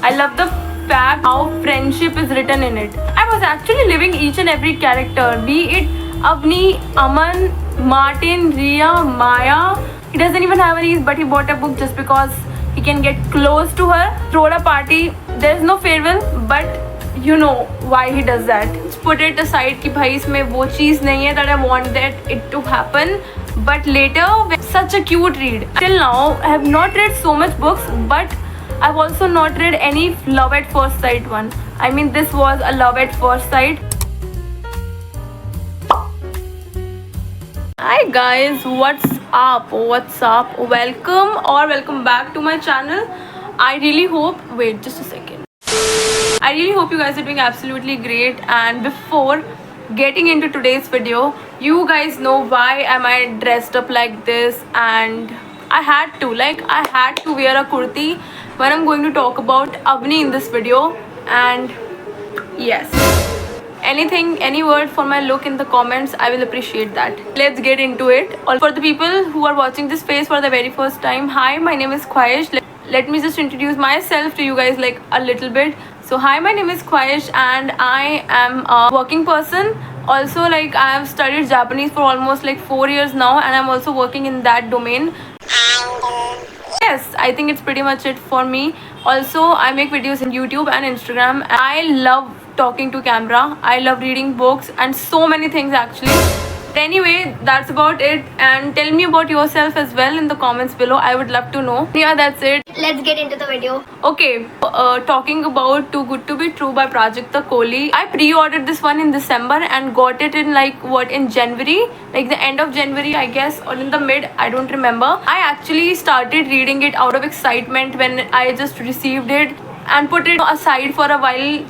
I love the fact how friendship is written in it. I was actually living each and every character, be it Avni, Aman, Martin, Ria, Maya. He doesn't even have any, but he bought a book just because he can get close to her. Throw a party. There's no farewell, but you know why he does that. Just put it aside कि भाई इसमें वो चीज़ नहीं है that I want that it to happen. But later, such a cute read. Till now, I have not read so much books, but I've also not read any love at first sight one. I mean, this was a love at first sight. Hi guys, what's up? Welcome back to my channel. I really hope, wait just a second. I really hope you guys are doing absolutely great, and before getting into today's video, you guys know why am I dressed up like this, and I had to wear a kurti when I'm going to talk about Avni in this video. And yes, any word for my look in the comments, I will appreciate that. Let's get into it. All for the people who are watching this face for the very first time, hi, my name is Khwahish. Let me just introduce myself to you guys like a little bit. So hi, my name is Khwahish and I am a working person. Also, like, I have studied Japanese for almost like 4 years now, and I'm also working in that domain. Yes, I think it's pretty much it for me. Also, I make videos on YouTube and Instagram. I love talking to camera. I love reading books and so many things actually. But anyway, that's about it, and tell me about yourself as well in the comments below. I would love to know. Yeah, that's it. Let's get into the video. Okay, talking about Too Good to Be True by Prajakta Kohli. I pre-ordered this one in December and got it in in January, like the end of January I guess, or in the mid, I don't remember. I actually started reading it out of excitement when I just received it and put it aside for a while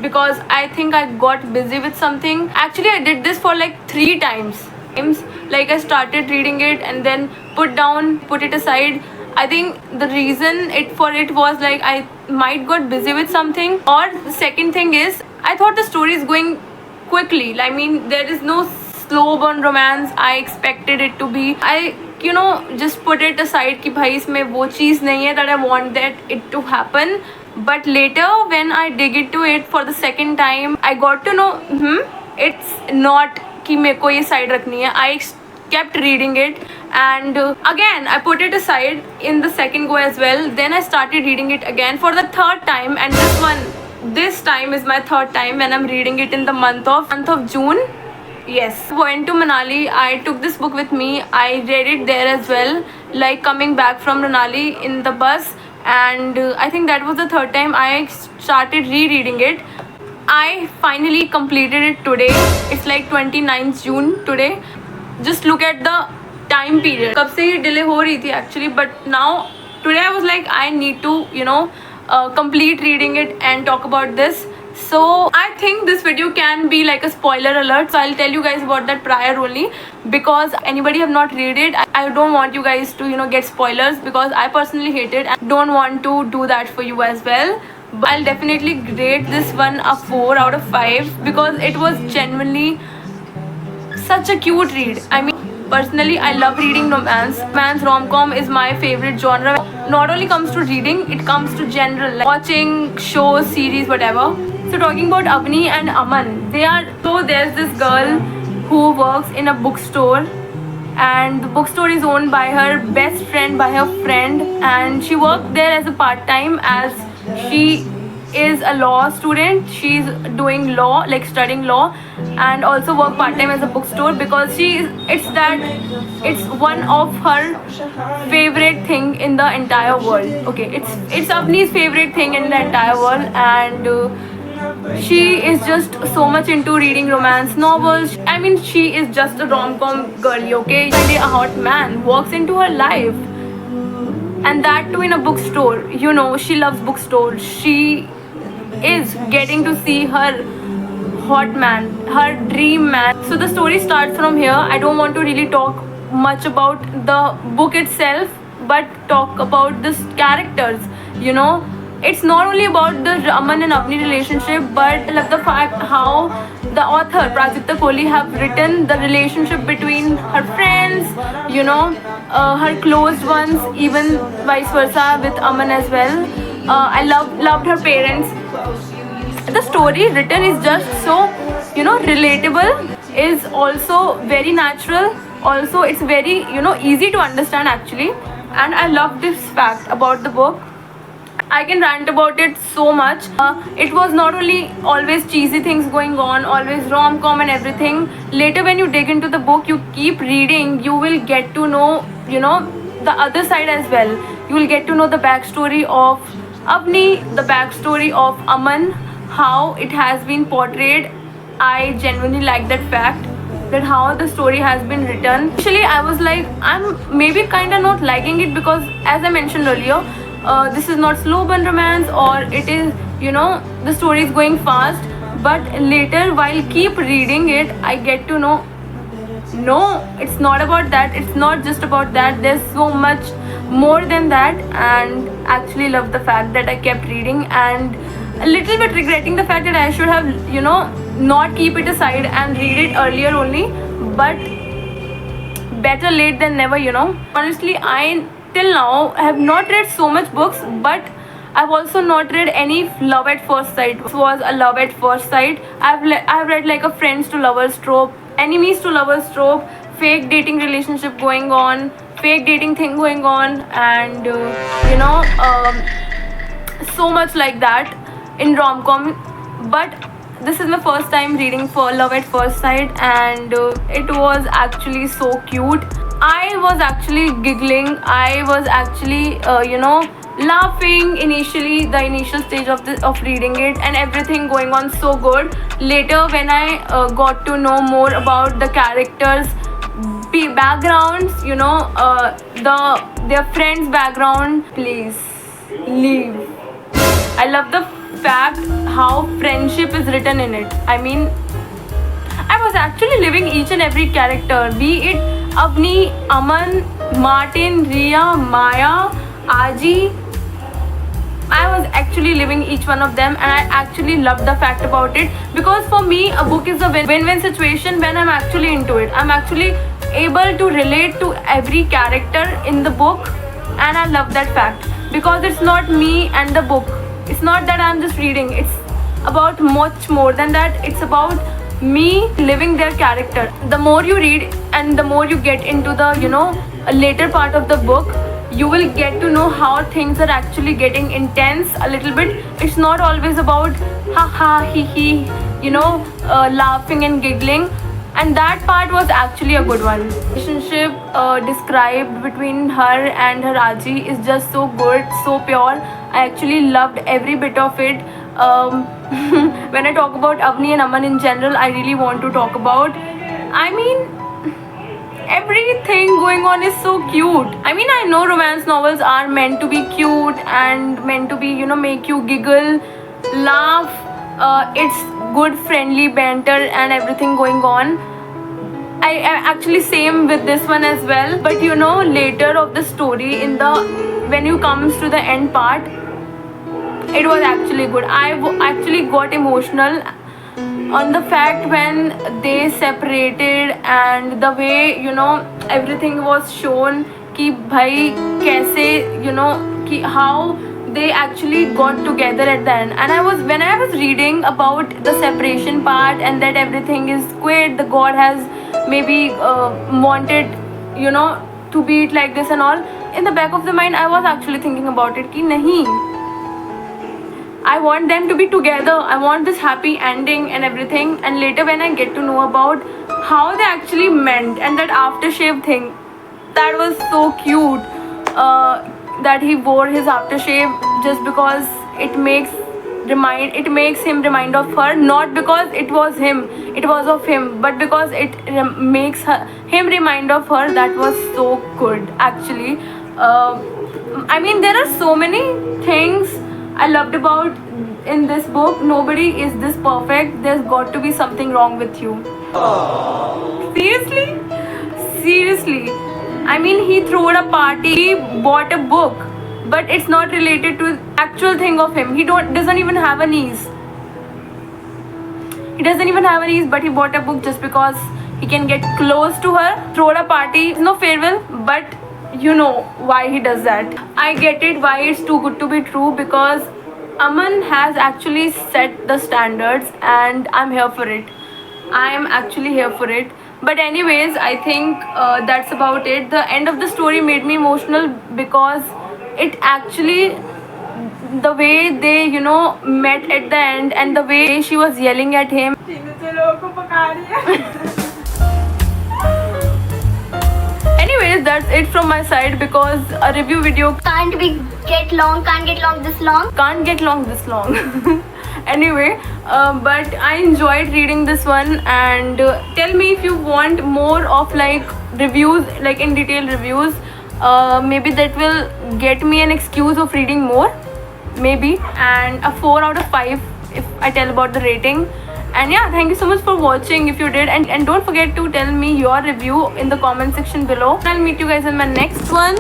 because I think I got busy with something. Actually, I did this for like 3 times. Like, I started reading it and then put it aside. I think the reason for it was like I might got busy with something, or the second thing is I thought the story is going quickly. I mean, there is no slow burn romance I expected it to be. I just put it aside कि भाई इसमें वो चीज़ नहीं है that I want that it to happen. But later when I dig into it for the second time, I got to know it's not कि मेरे को ये side रखनी है. I kept reading it, and again I put it aside in the second go as well. Then I started reading it again for the third time, and this time is my third time when I'm reading it in the month of June. Yes, went to Manali. I took this book with me. I read it there as well, like coming back from Manali in the bus, and I think that was the third time I started rereading it. I finally completed it today. It's like 29th June today. Just look at the time period. कब से ही delay हो रही थी actually, but now today I was like I need to complete reading it and talk about this. So I think this video can be like a spoiler alert, so I'll tell you guys about that prior only, because anybody have not read it. I don't want you guys to get spoilers, because I personally hate it and don't want to do that for you as well. But I'll definitely rate this one a 4 out of 5 because it was genuinely such a cute read. I mean, personally, I love reading romance. Rom-com is my favorite genre. Not only comes to reading, it comes to general, like watching shows, series, whatever. So talking about Avni and Aman, there's this girl who works in a bookstore, and the bookstore is owned by her best friend, by her friend, and she worked there as a part-time, as she is a law student. She's doing law, like studying law, and also work part-time as a bookstore because it's one of her favorite thing in the entire world. Okay, it's Avni's favorite thing in the entire world, and she is just so much into reading romance novels. I mean, she is just a rom-com girly, okay? One day a hot man walks into her life, and that too in a bookstore. She loves bookstores. She is getting to see her hot man, her dream man. So the story starts from here. I don't want to really talk much about the book itself, but talk about the characters. It's not only about the Aman and Avni relationship, but I love the fact how the author Prajakta Kohli have written the relationship between her friends, her closed ones, even vice versa with Aman as well. I loved her parents. The story written is just so, relatable, is also very natural, also it's very, easy to understand actually. And I love this fact about the book. I can rant about it so much. It was not only always cheesy things going on, always rom-com and everything. Later when you dig into the book, you keep reading, you will get to know, the other side as well. You will get to know the backstory of Avni, the backstory of Aman, how it has been portrayed. I genuinely like that fact, that how the story has been written. Actually, I was like, I'm maybe kind of not liking it because, as I mentioned earlier, this is not slow burn romance, or it is, the story is going fast. But later, while keep reading it, I get to know, no, it's not about that. It's not just about that. There's so much more than that. And actually love the fact that I kept reading, and a little bit regretting the fact that I should have, not keep it aside and read it earlier only. But better late than never, Honestly, I till now have not read so much books, but I've also not read any love at first sight. This was a love at first sight. I've read like a friends to lovers trope, enemies to lovers trope, fake dating relationship going on, fake dating thing going on, and so much like that in rom-com. But this is my first time reading for love at first sight, and it was actually so cute. I was actually giggling. I was actually, laughing initially, the initial stage of reading it, and everything going on so good. Later, when I got to know more about the characters' backgrounds, their friends' background, please leave. I love the fact how friendship is written in it. I mean, I was actually living each and every character, be it Avni, Aman, Martin, Riya, Maya, Aji. I was actually living each one of them, and I actually loved the fact about it, because for me a book is a win-win situation when I'm actually into it. I'm actually able to relate to every character in the book, and I love that fact, because it's not me and the book. It's not that I'm just reading. It's about much more than that. It's about me living their character. The more you read and the more you get into the, a later part of the book, you will get to know how things are actually getting intense a little bit. It's not always about ha ha he he, laughing and giggling. And that part was actually a good one. Relationship described between her and her Aji is just so good, so pure. I actually loved every bit of it. When I talk about Avni and Aman in general, I really want to talk about, everything going on is so cute. I know romance novels are meant to be cute and meant to be, make you giggle, laugh. It's good friendly banter and everything going on. I actually same with this one as well. But later of the story, when you comes to the end part, it was actually good. I actually got emotional on the fact when they separated, and the way everything was shown कि भाई कैसे कि how they actually got together at the end. And when I was reading about the separation part and that everything is quit, the god has maybe wanted to be it like this and all, in the back of the mind I was actually thinking about it कि नहीं, I want them to be together. I want this happy ending and everything. And later when I get to know about how they actually meant, and that aftershave thing, that was so cute. That he wore his aftershave just because it makes him remind of her, not because it was of him, but because it makes him remind of her. That was so good actually. There are so many things I loved about in this book. Nobody is this perfect. There's got to be something wrong with you. Seriously. He threw a party, he bought a book, but it's not related to the actual thing of him. He doesn't even have a niece. But he bought a book just because he can get close to her. Throw a party, no farewell, but you know why he does that. I get it why it's too good to be true, because Aman has actually set the standards and I'm here for it. I am actually here for it. But anyways, I think that's about it. The end of the story made me emotional because it actually, the way they, you know, met at the end and the way she was yelling at him. Anyways, that's it from my side, because a review video Can't get long this long. can't get long this long. Anyway, but I enjoyed reading this one, and tell me if you want more of like reviews, like in detail reviews. Maybe that will get me an excuse of reading more, maybe. And a 4 out of 5 if I tell about the rating. And yeah, thank you so much for watching if you did, and don't forget to tell me your review in the comment section below. I'll meet you guys in my next one.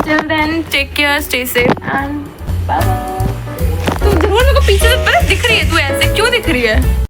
Till then, take care, stay safe, and bye bye. तू जरूर मेरे को पीछे से पता दिख रही है, तू ऐसे क्यों दिख रही है?